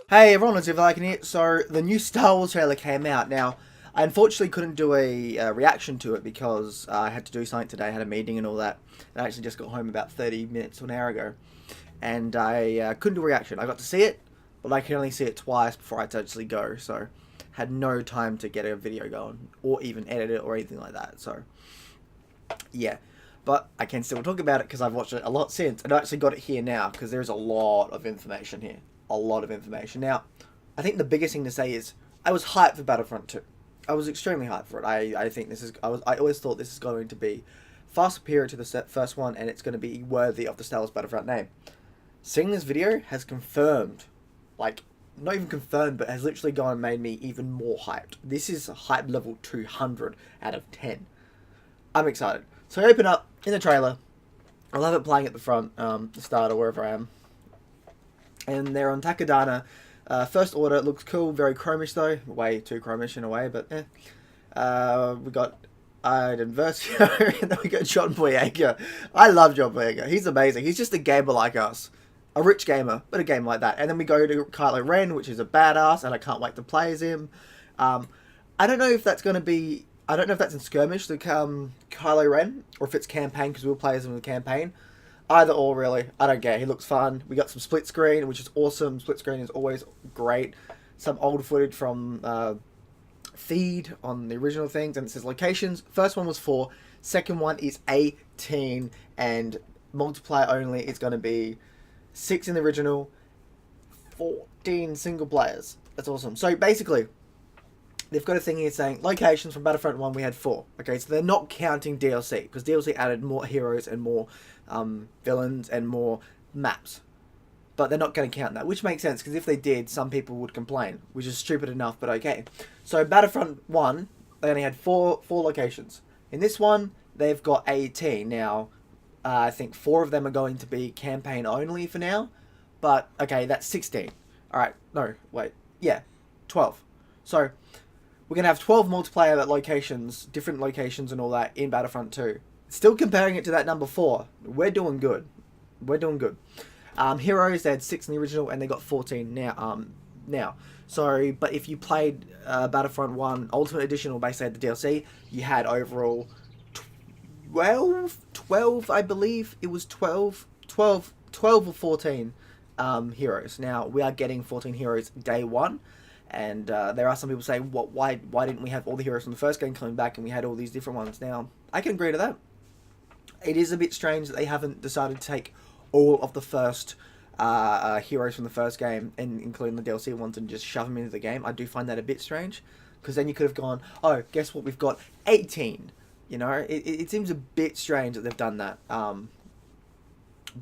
Hey everyone, it's Viking here. So the new Star Wars trailer came out. Now, I unfortunately couldn't do a reaction to it because I had to do something today. I had a meeting and all that. And I actually just got home about 30 minutes or an hour ago, and I couldn't do a reaction. I got to see it, but I could only see it twice before I had to actually go. So, had no time to get a video going or even edit it or anything like that. So, yeah. But I can still talk about it because I've watched it a lot since, and I actually got it here now because there's a lot of information here. A lot of information. Now, I think the biggest thing to say is I was hyped for Battlefront 2. I was extremely hyped for it. I think this is I always thought this is going to be far superior to the first one, and it's going to be worthy of the Star Wars Battlefront name. Seeing this video has confirmed, like, not even confirmed, but has literally gone and made me even more hyped. This is hype level 200 out of 10. I'm excited. So I open up in the trailer. I love it playing at the front, the start or wherever I am. And they're on Takadana. First Order looks cool, very chromish though. Way too chromish in a way, but eh. We got Iden Versio, and then we got John Boyega. I love John Boyega. He's amazing. He's just a gamer like us. A rich gamer, but a game like that. And then we go to Kylo Ren, which is a badass, and I can't wait to play as him. I don't know if that's going to be... I don't know if that's in Skirmish, the Kylo Ren, or if it's campaign, because we'll play as him in the campaign. Either or, really. I don't care. He looks fun. We got some split screen, which is awesome. Split screen is always great. Some old footage from Feed on the original things, and it says locations. First one was 4. Second one is 18, and multiplayer only. It's going to be 6 in the original, 14 single players. That's awesome. So basically, they've got a thing here saying locations from Battlefront 1 we had 4. Okay, so they're not counting DLC, because DLC added more heroes and more villains and more maps. But they're not going to count that, which makes sense, because if they did, some people would complain, which is stupid enough, but okay. So Battlefront 1, they only had four locations. In this one, they've got 18. Now, I think 4 of them are going to be campaign only for now, but okay, that's 16. Alright, no, wait, yeah, 12. So, we're going to have 12 multiplayer locations, different locations and all that in Battlefront 2. Still comparing it to that number 4. We're doing good. We're doing good. Heroes, they had 6 in the original and they got 14 now. So, but if you played Battlefront 1 Ultimate Edition, or basically the DLC, you had overall 12, I believe. It was 12 or 14 heroes. Now, we are getting 14 heroes day 1. And there are some people saying, why didn't we have all the heroes from the first game coming back and we had all these different ones? Now, I can agree to that. It is a bit strange that they haven't decided to take all of the first heroes from the first game, and including the DLC ones, and just shove them into the game. I do find that a bit strange, because then you could have gone, oh, guess what, we've got 18. You know, it seems a bit strange that they've done that.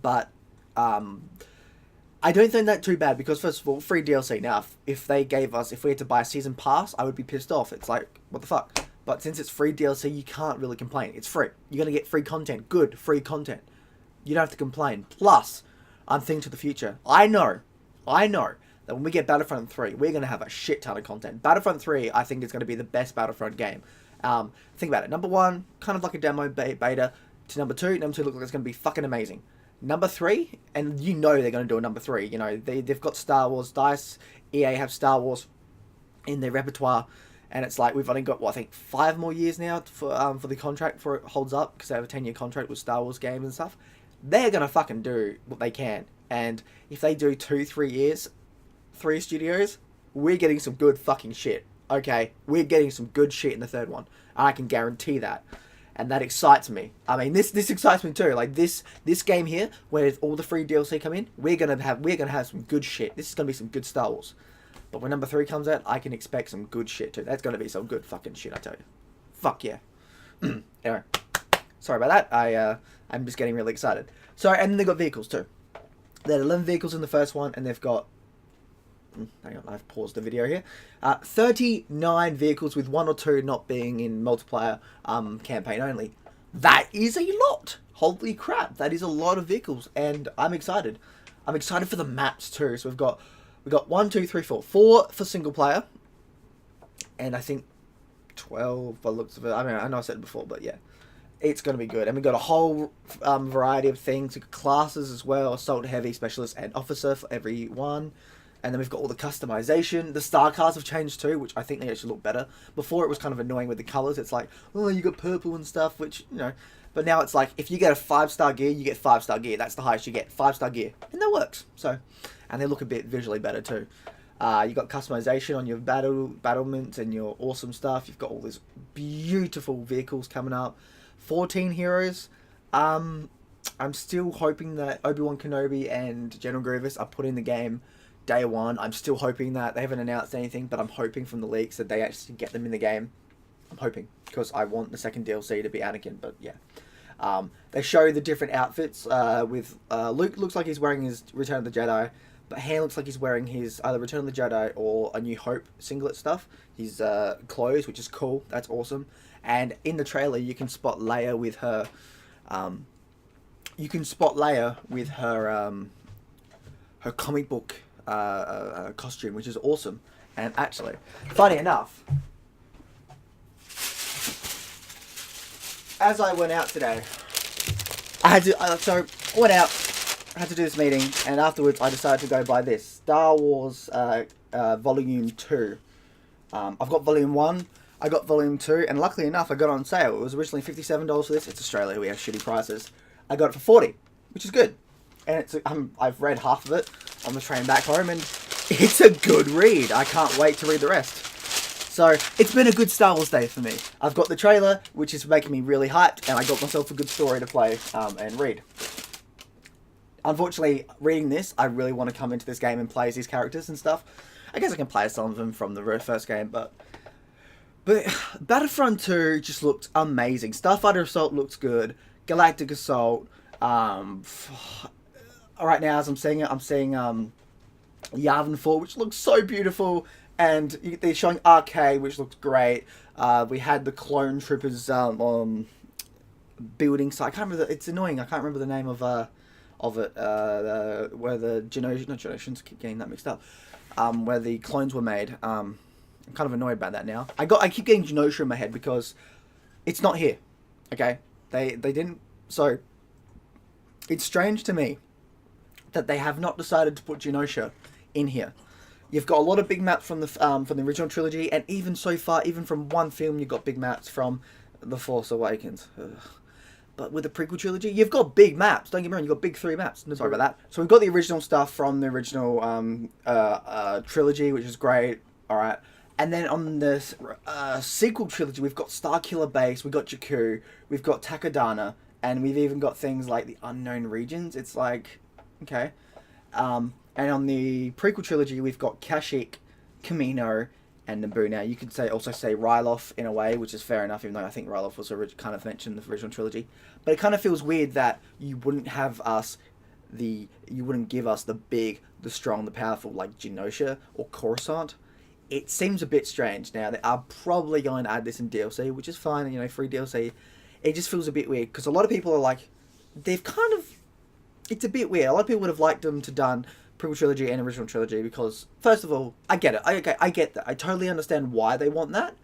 But I don't think that's too bad, because first of all, free DLC. Now, if they gave us, if we had to buy a season pass, I would be pissed off. It's like, what the fuck? But since it's free DLC, you can't really complain. It's free. You're going to get free content. Good, free content. You don't have to complain. Plus, I'm thinking to the future. I know that when we get Battlefront 3, we're going to have a shit ton of content. Battlefront 3, I think, is going to be the best Battlefront game. Think about it. Number 1, kind of like a demo beta, to number 2. Number 2 looks like it's going to be fucking amazing. Number 3, and you know they're going to do a number 3. You know, they've got Star Wars. DICE, EA have Star Wars in their repertoire. And it's like, we've only got, I think, 5 more years now for the contract for it holds up, because they have a 10-year contract with Star Wars games and stuff. They're going to fucking do what they can. And if they do 2-3 years, 3 studios, we're getting some good fucking shit. Okay? We're getting some good shit in the third one. And I can guarantee that. And that excites me. I mean, this excites me too. Like, this game here, where all the free DLC come in, we're gonna have some good shit. This is gonna be some good Star Wars. But when number 3 comes out, I can expect some good shit too. That's gonna be some good fucking shit, I tell you. Fuck yeah. Anyway, sorry about that. I'm just getting really excited. So, and then they got vehicles too. They had 11 vehicles in the first one, and they've got... Hang on, I've paused the video here. 39 vehicles, with 1 or 2 not being in multiplayer campaign only. That is a lot. Holy crap, that is a lot of vehicles, and I'm excited. I'm excited for the maps too. So we've got 1, 2, 3, 4. 4 for single player, and I think 12 by the looks of it. I mean, I know I said it before, but yeah. It's going to be good. And we've got a whole variety of things. We've got classes as well. Assault, Heavy, Specialist, and Officer for every one. And then we've got all the customization. The star cards have changed too, which I think they actually look better. Before it was kind of annoying with the colors. It's like, oh, you got purple and stuff, which, you know. But now it's like, if you get a 5-star gear, you get 5-star gear. That's the highest you get, 5-star gear. And that works. So, and they look a bit visually better too. You got customization on your battlements and your awesome stuff. You've got all these beautiful vehicles coming up. 14 heroes. I'm still hoping that Obi-Wan Kenobi and General Grievous are put in the game day one. I'm still hoping that. They haven't announced anything, but I'm hoping from the leaks that they actually get them in the game. I'm hoping, because I want the second DLC to be Anakin, but yeah. They show the different outfits with Luke looks like he's wearing his Return of the Jedi, but Han looks like he's wearing his either Return of the Jedi or A New Hope singlet stuff. His clothes, which is cool. That's awesome. And in the trailer, you can spot Leia with her... her comic book costume, which is awesome. And actually, funny enough, as I went out today, I had to do this meeting, and afterwards I decided to go buy this Star Wars Volume 2. I've got Volume 1, I got Volume 2, and luckily enough I got it on sale. It was originally $57 for this. It's Australia, we have shitty prices. I got it for $40, which is good. And it's I've read half of it on the train back home, and it's a good read. I can't wait to read the rest. So, it's been a good Star Wars day for me. I've got the trailer, which is making me really hyped, and I got myself a good story to play and read. Unfortunately, reading this, I really want to come into this game and play as these characters and stuff. I guess I can play as some of them from the first game, but Battlefront 2 just looked amazing. Starfighter Assault looks good. Galactic Assault. Right now, as I'm seeing it, I'm seeing Yavin 4, which looks so beautiful, and they're showing Arcade, which looks great. We had the Clone Troopers building site. I can't remember. It's annoying. I can't remember the name of it. Where the generations keep getting that mixed up. Where the clones were made. I'm kind of annoyed about that now. I keep getting Genosha in my head because it's not here. Okay, they didn't. So it's strange to me that they have not decided to put Genosha in here. You've got a lot of big maps from the original trilogy, and even so far, even from one film, you've got big maps from The Force Awakens. Ugh. But with the prequel trilogy, you've got big maps. Don't get me wrong, you've got big 3 maps. Sorry about that. So we've got the original stuff from the original trilogy, which is great. All right. And then on the sequel trilogy, we've got Starkiller Base, we've got Jakku, we've got Takodana, and we've even got things like the Unknown Regions. It's like, okay. And on the prequel trilogy, we've got Kashyyyk, Kamino, and Naboo. Now, you could also say Ryloth in a way, which is fair enough, even though I think Ryloth was kind of mentioned in the original trilogy. But it kind of feels weird that you wouldn't give us the big, the strong, the powerful, like Genosha or Coruscant. It seems a bit strange. Now, they are probably going to add this in DLC, which is fine, free DLC. It just feels a bit weird, because a lot of people are like, it's a bit weird. A lot of people would have liked them to done prequel trilogy and original trilogy, because first of all, I get it. I get that. I totally understand why they want that.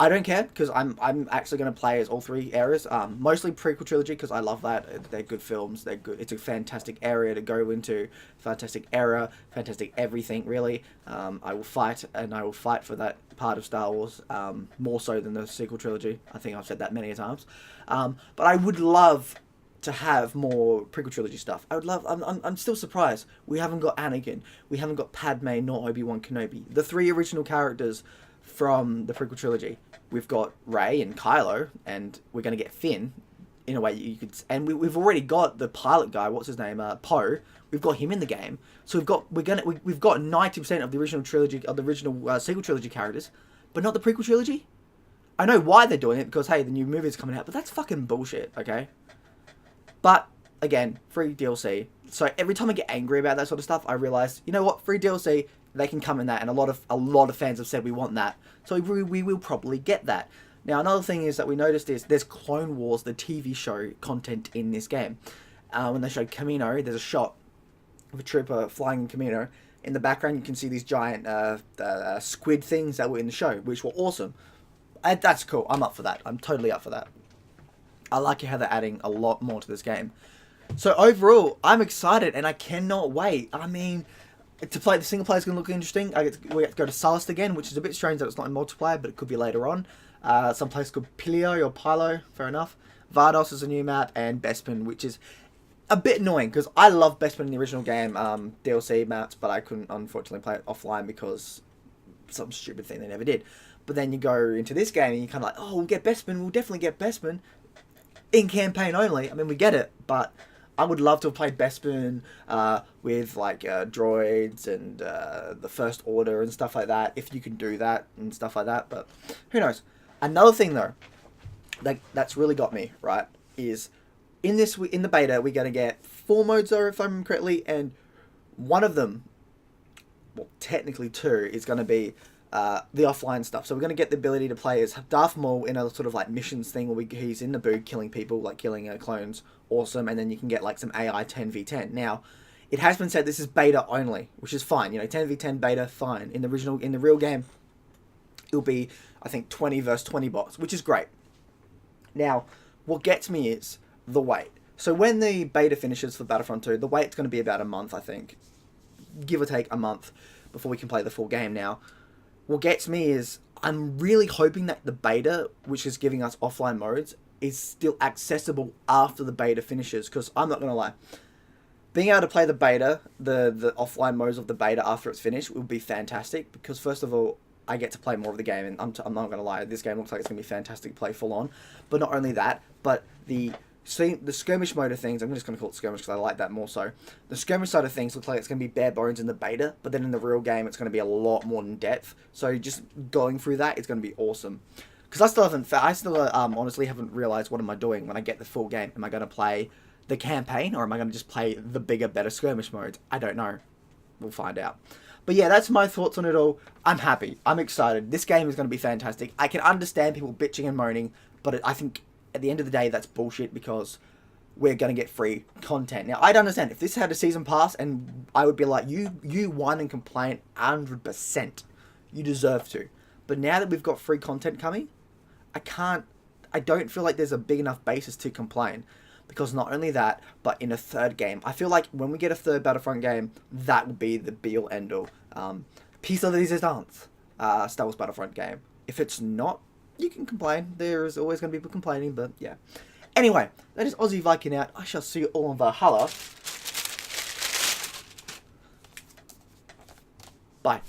I don't care, because I'm actually going to play as all 3 eras. Mostly prequel trilogy, because I love that. They're good films. They're good. It's a fantastic area to go into. Fantastic era. Fantastic everything, really. I will fight, and I will fight for that part of Star Wars, more so than the sequel trilogy. I think I've said that many times. But I would love to have more prequel trilogy stuff. I'm still surprised we haven't got Anakin, we haven't got Padme, nor Obi-Wan Kenobi. The 3 original characters from the prequel trilogy. We've got Rey and Kylo, and we're going to get Finn. In a way, you could, and we've already got the pilot guy. What's his name? Poe. We've got him in the game. So we've got 90% of the original trilogy, of the original sequel trilogy characters, but not the prequel trilogy. I know why they're doing it, because hey, the new movie's coming out, but that's fucking bullshit. Okay. But, again, free DLC. So every time I get angry about that sort of stuff, I realise, you know what, free DLC, they can come in that, and a lot of fans have said we want that. So we will probably get that. Now, another thing is that we noticed is there's Clone Wars, the TV show, content in this game. When they showed Kamino, there's a shot of a trooper flying in Kamino. In the background, you can see these giant squid things that were in the show, which were awesome. That's cool. I'm up for that. I'm totally up for that. I like how they're adding a lot more to this game. So overall, I'm excited and I cannot wait. I mean, To play the single player is going to look interesting. We get to go to Sullust again, which is a bit strange that it's not in multiplayer, but it could be later on. Some place called Pilio or Pilo, fair enough. Vardos is a new map, and Bespin, which is a bit annoying because I love Bespin in the original game, DLC maps, but I couldn't unfortunately play it offline because some stupid thing they never did. But then you go into this game and you're kind of like, oh, we'll get Bespin, we'll definitely get Bespin in campaign only. I mean, we get it, but I would love to have played Bespin with like droids and the First Order and stuff like that, if you can do that and stuff like that. But who knows? Another thing though, that's really got me right is in the beta we're gonna get 4 modes though, if I remember correctly, and one of them, well, technically 2, is gonna be the offline stuff. So we're going to get the ability to play as Darth Maul in a sort of like missions thing where he's in the boot killing people, like killing clones. Awesome. And then you can get like some AI 10v10. Now, it has been said this is beta only, which is fine. 10v10 beta, fine. In the real game, it'll be, I think, 20 versus 20 bots, which is great. Now, what gets me is the wait. So when the beta finishes for Battlefront 2, the wait's going to be about a month, I think. Give or take a month before we can play the full game now. What gets me is I'm really hoping that the beta, which is giving us offline modes, is still accessible after the beta finishes. Because I'm not going to lie, being able to play the beta, the offline modes of the beta after it's finished would be fantastic. Because first of all, I get to play more of the game, and I'm not going to lie, this game looks like it's going to be fantastic to play full on. But not only that, but the skirmish mode of things, I'm just going to call it skirmish because I like that more so. The skirmish side of things looks like it's going to be bare bones in the beta, but then in the real game it's going to be a lot more in depth. So just going through that, it's going to be awesome. Because I still honestly haven't realised what am I doing when I get the full game. Am I going to play the campaign, or am I going to just play the bigger, better skirmish modes? I don't know. We'll find out. But yeah, that's my thoughts on it all. I'm happy. I'm excited. This game is going to be fantastic. I can understand people bitching and moaning, but I think at the end of the day, that's bullshit because we're going to get free content. Now, I'd understand if this had a season pass, and I would be like, you whine and complain 100%. You deserve to. But now that we've got free content coming, I don't feel like there's a big enough basis to complain. Because not only that, but in a third game, I feel like when we get a third Battlefront game, that would be the be-all, end-all. Piece of resistance, Star Wars Battlefront game. If it's not, you can complain. There's always going to be people complaining, but yeah. Anyway, that is Aussie Viking out. I shall see you all in Valhalla. Bye.